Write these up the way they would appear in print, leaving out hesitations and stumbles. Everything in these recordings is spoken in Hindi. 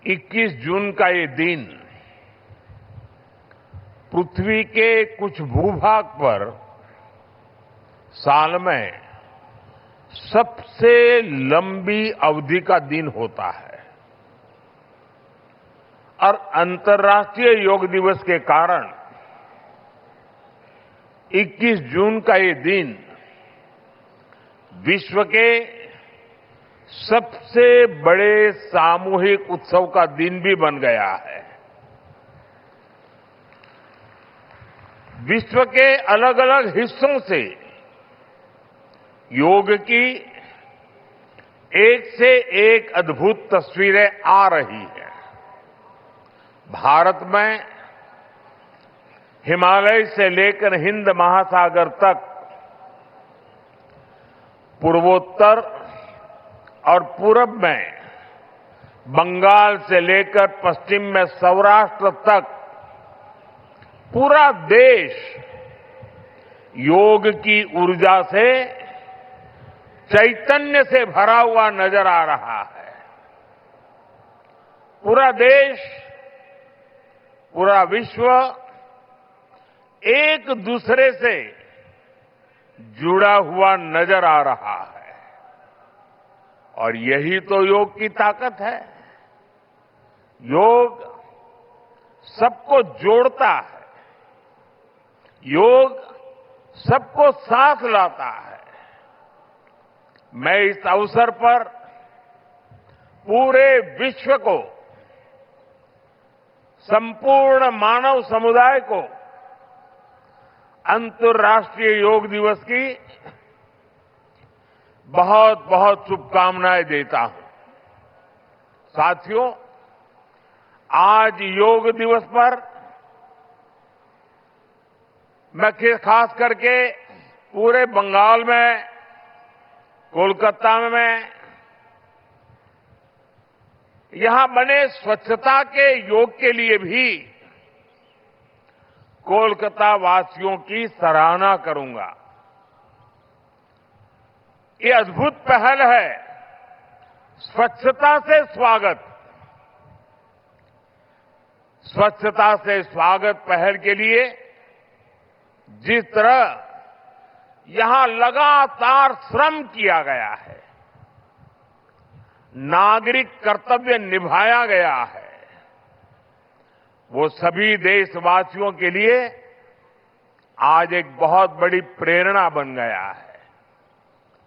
21 जून का ये दिन पृथ्वी के कुछ भूभाग पर साल में सबसे लंबी अवधि का दिन होता है और अंतर्राष्ट्रीय योग दिवस के कारण 21 जून का ये दिन विश्व के सबसे बड़े सामूहिक उत्सव का दिन भी बन गया है। विश्व के अलग अलग हिस्सों से योग की एक से एक अद्भुत तस्वीरें आ रही हैं। भारत में हिमालय से लेकर हिंद महासागर तक, पूर्वोत्तर और पूरब में बंगाल से लेकर पश्चिम में सौराष्ट्र तक पूरा देश योग की ऊर्जा से, चैतन्य से भरा हुआ नजर आ रहा है। पूरा देश, पूरा विश्व एक दूसरे से जुड़ा हुआ नजर आ रहा है और यही तो योग की ताकत है। योग सबको जोड़ता है, योग सबको साथ लाता है। मैं इस अवसर पर पूरे विश्व को, संपूर्ण मानव समुदाय को अंतर्राष्ट्रीय योग दिवस की बहुत बहुत शुभकामनाएं देता हूं। साथियों, आज योग दिवस पर मैं खास करके पूरे बंगाल में, कोलकाता में यहां बने स्वच्छता के योग के लिए भी कोलकाता वासियों की सराहना करूंगा। ये अद्भुत पहल है, स्वच्छता से स्वागत। स्वच्छता से स्वागत पहल के लिए जिस तरह यहां लगातार श्रम किया गया है, नागरिक कर्तव्य निभाया गया है, वो सभी देशवासियों के लिए आज एक बहुत बड़ी प्रेरणा बन गया है।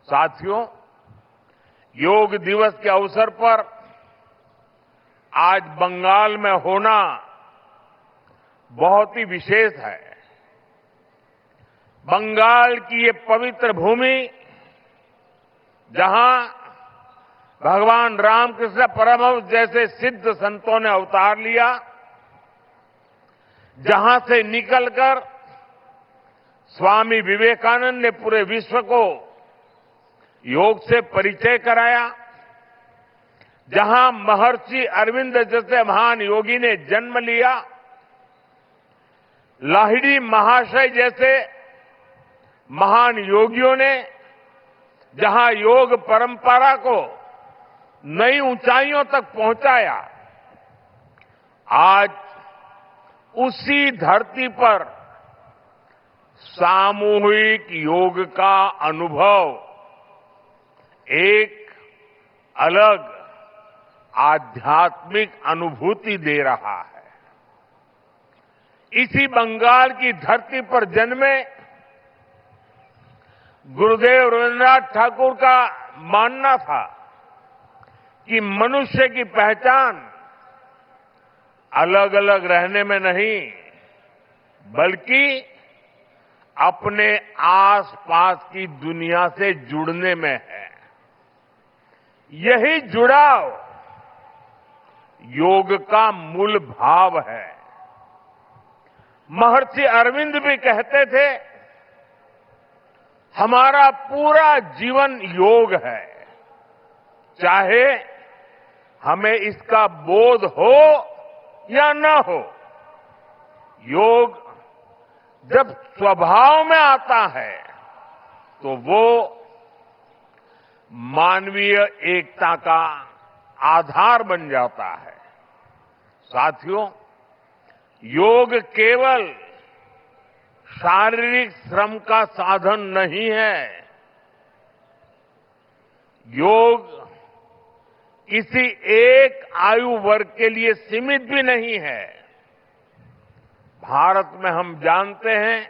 साथियों, योग दिवस के अवसर पर आज बंगाल में होना बहुत ही विशेष है। बंगाल की ये पवित्र भूमि, जहां भगवान रामकृष्ण परमहंस जैसे सिद्ध संतों ने अवतार लिया, जहां से निकलकर स्वामी विवेकानंद ने पूरे विश्व को योग से परिचय कराया, जहां महर्षि अरविंद जैसे महान योगी ने जन्म लिया, लाहिड़ी महाशय जैसे महान योगियों ने जहां योग परंपरा को नई ऊंचाइयों तक पहुंचाया, आज उसी धरती पर सामूहिक योग का अनुभव एक अलग आध्यात्मिक अनुभूति दे रहा है। इसी बंगाल की धरती पर जन्मे गुरुदेव रविन्द्रनाथ ठाकुर का मानना था कि मनुष्य की पहचान अलग अलग रहने में नहीं, बल्कि अपने आसपास की दुनिया से जुड़ने में है। यही जुड़ाव योग का मूल भाव है। महर्षि अरविंद भी कहते थे, हमारा पूरा जीवन योग है, चाहे हमें इसका बोध हो या न हो। योग जब स्वभाव में आता है तो वो मानवीय एकता का आधार बन जाता है। साथियों, योग केवल शारीरिक श्रम का साधन नहीं है। योग किसी एक आयु वर्ग के लिए सीमित भी नहीं है। भारत में हम जानते हैं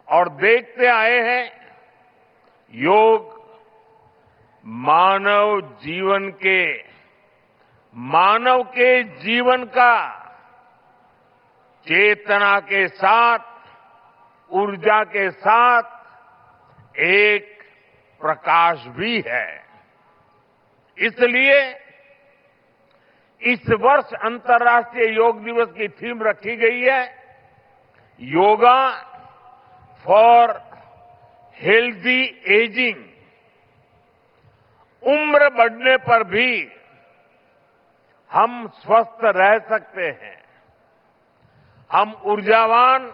और देखते आए हैं, योग मानव के जीवन का चेतना के साथ, ऊर्जा के साथ एक प्रकाश भी है। इसलिए इस वर्ष अंतर्राष्ट्रीय योग दिवस की थीम रखी गई है, योगा फॉर हेल्दी एजिंग। उम्र बढ़ने पर भी हम स्वस्थ रह सकते हैं, हम ऊर्जावान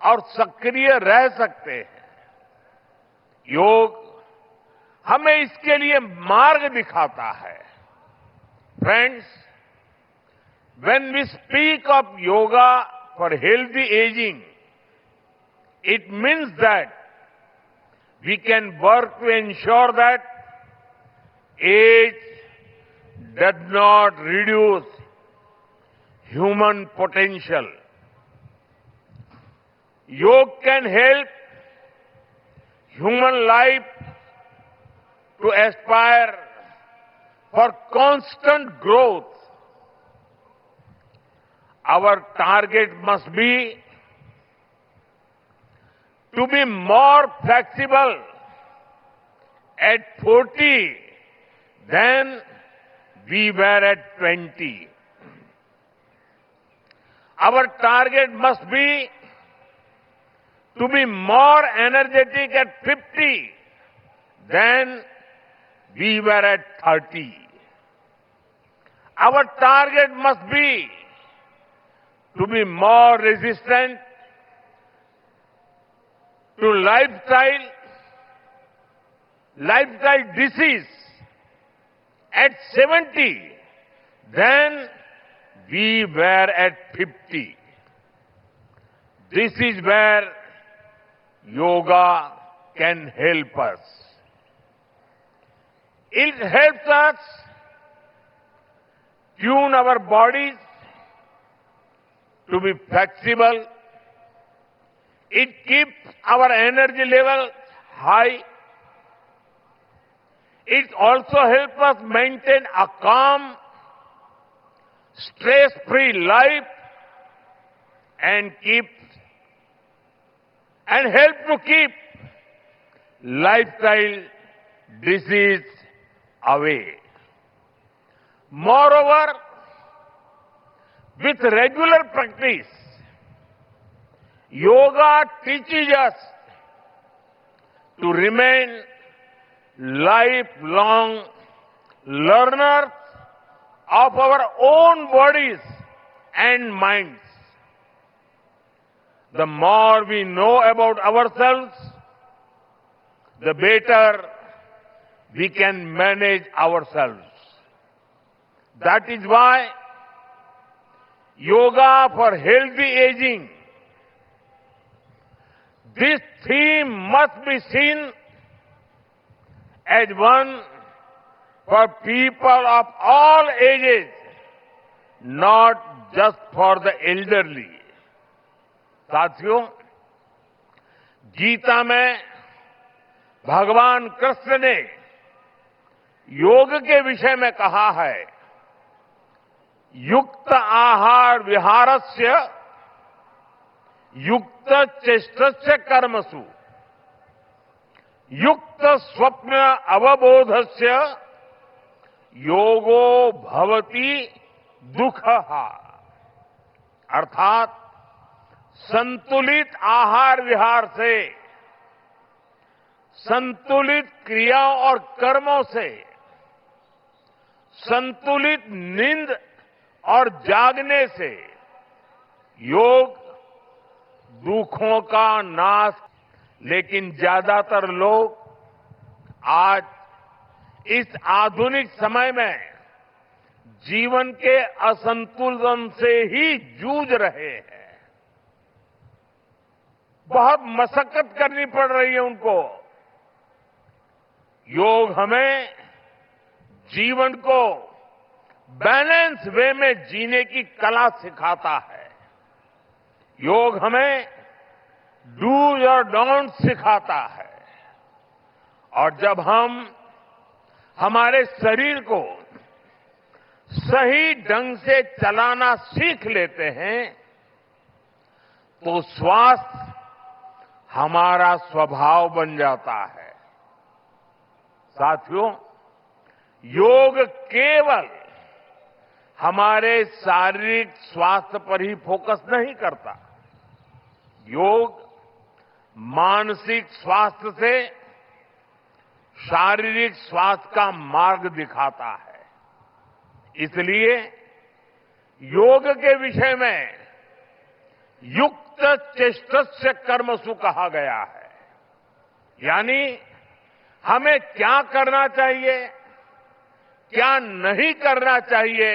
और सक्रिय रह सकते हैं। योग हमें इसके लिए मार्ग दिखाता है। Friends, when we speak of yoga for healthy aging, it means that we can work to ensure that age does not reduce human potential. Yoga can help human life to aspire for constant growth. Our target must be to be more flexible at 40 than we were at 20. Our target must be to be more energetic at 50 than we were at 30. Our target must be to be more resistant to lifestyle disease at 70 than we were at 50. This is where yoga can help us. It helps us tune our bodies to be flexible. It keeps our energy level high. It also helps us maintain a calm, stress-free life and help to keep lifestyle disease away. Moreover, with regular practice, yoga teaches us to remain lifelong learners of our own bodies and minds. The more we know about ourselves, the better we can manage ourselves. That is why yoga for healthy aging, this theme must be seen as one for people of all ages, not just for the elderly. साथियों, गीता में भगवान कृष्ण ने योग के विषय में कहा है, युक्त आहार विहारस्य युक्त चेष्टस्य कर्मसु युक्त स्वप्न अवबोधस्य योगो भवति दुःखः। अर्थात संतुलित आहार विहार से, संतुलित क्रियाओं और कर्मों से, संतुलित नींद और जागने से योग दुखों का नाश। लेकिन ज्यादातर लोग आज इस आधुनिक समय में जीवन के असंतुलन से ही जूझ रहे हैं। बहुत मशक्कत करनी पड़ रही है उनको। योग हमें जीवन को बैलेंस वे में जीने की कला सिखाता है। योग हमें डूज और डोंट सिखाता है। और जब हम हमारे शरीर को सही ढंग से चलाना सीख लेते हैं तो स्वास्थ्य हमारा स्वभाव बन जाता है। साथियों, योग केवल हमारे शारीरिक स्वास्थ्य पर ही फोकस नहीं करता। योग मानसिक स्वास्थ्य से शारीरिक स्वास्थ्य का मार्ग दिखाता है। इसलिए योग के विषय में युक्त चेष्टस्य कर्मसु कहा गया है। यानी हमें क्या करना चाहिए, क्या नहीं करना चाहिए,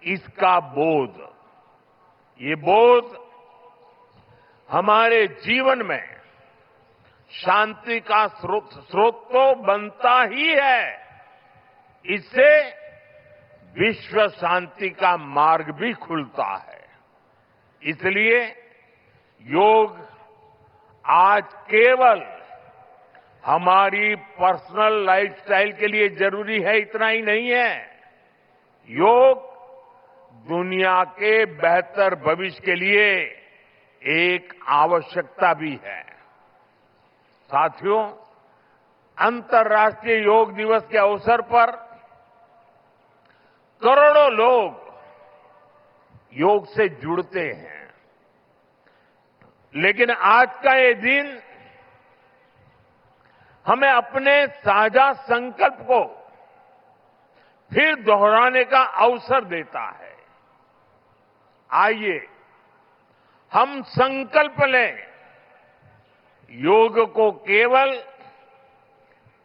इसका बोध। ये बोध हमारे जीवन में शांति का स्रोत तो बनता ही है, इससे विश्व शांति का मार्ग भी खुलता है। इसलिए योग आज केवल हमारी पर्सनल लाइफस्टाइल के लिए जरूरी है इतना ही नहीं है। योग दुनिया के बेहतर भविष्य के लिए एक आवश्यकता भी है। साथियों, अंतर्राष्ट्रीय योग दिवस के अवसर पर करोड़ों लोग योग से जुड़ते हैं। लेकिन आज का ये दिन हमें अपने साझा संकल्प को फिर दोहराने का अवसर देता है। आइए हम संकल्प लें, योग को केवल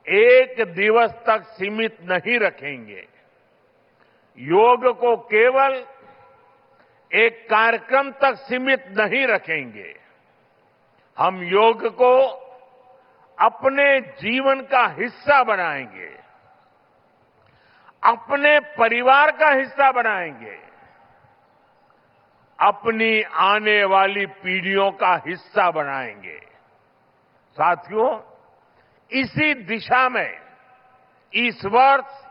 एक दिवस तक सीमित नहीं रखेंगे। योग को केवल एक कार्यक्रम तक सीमित नहीं रखेंगे। हम योग को अपने जीवन का हिस्सा बनाएंगे, अपने परिवार का हिस्सा बनाएंगे, अपनी आने वाली पीढ़ियों का हिस्सा बनाएंगे। साथियों, इसी दिशा में इस वर्ष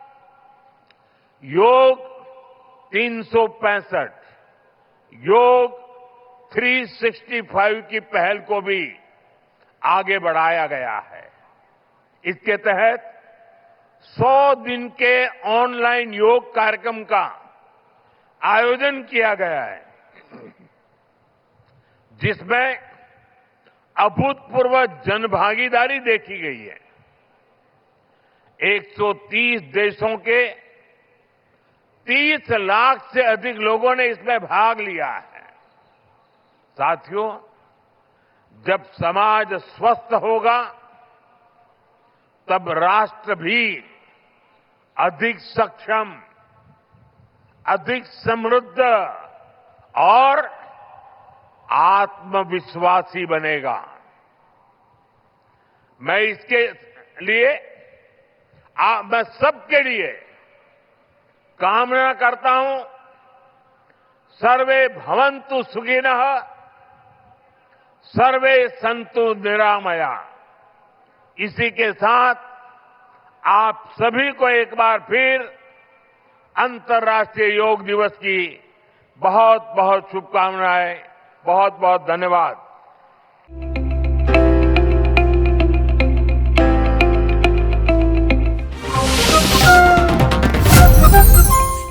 योग 365 योग 365 की पहल को भी आगे बढ़ाया गया है। इसके तहत 100 दिन के ऑनलाइन योग कार्यक्रम का आयोजन किया गया है, जिसमें अभूतपूर्व जनभागीदारी देखी गई है। 130 देशों के 30 लाख से अधिक लोगों ने इसमें भाग लिया है। साथियों, जब समाज स्वस्थ होगा तब राष्ट्र भी अधिक सक्षम, अधिक समृद्ध और आत्मविश्वासी बनेगा। मैं इसके लिए मैं सबके लिए कामना करता हूं, सर्वे भवन्तु सुखिनः, सर्वे सन्तु निरामया। इसी के साथ आप सभी को एक बार फिर अंतर्राष्ट्रीय योग दिवस की बहुत बहुत शुभकामनाएं, बहुत बहुत धन्यवाद।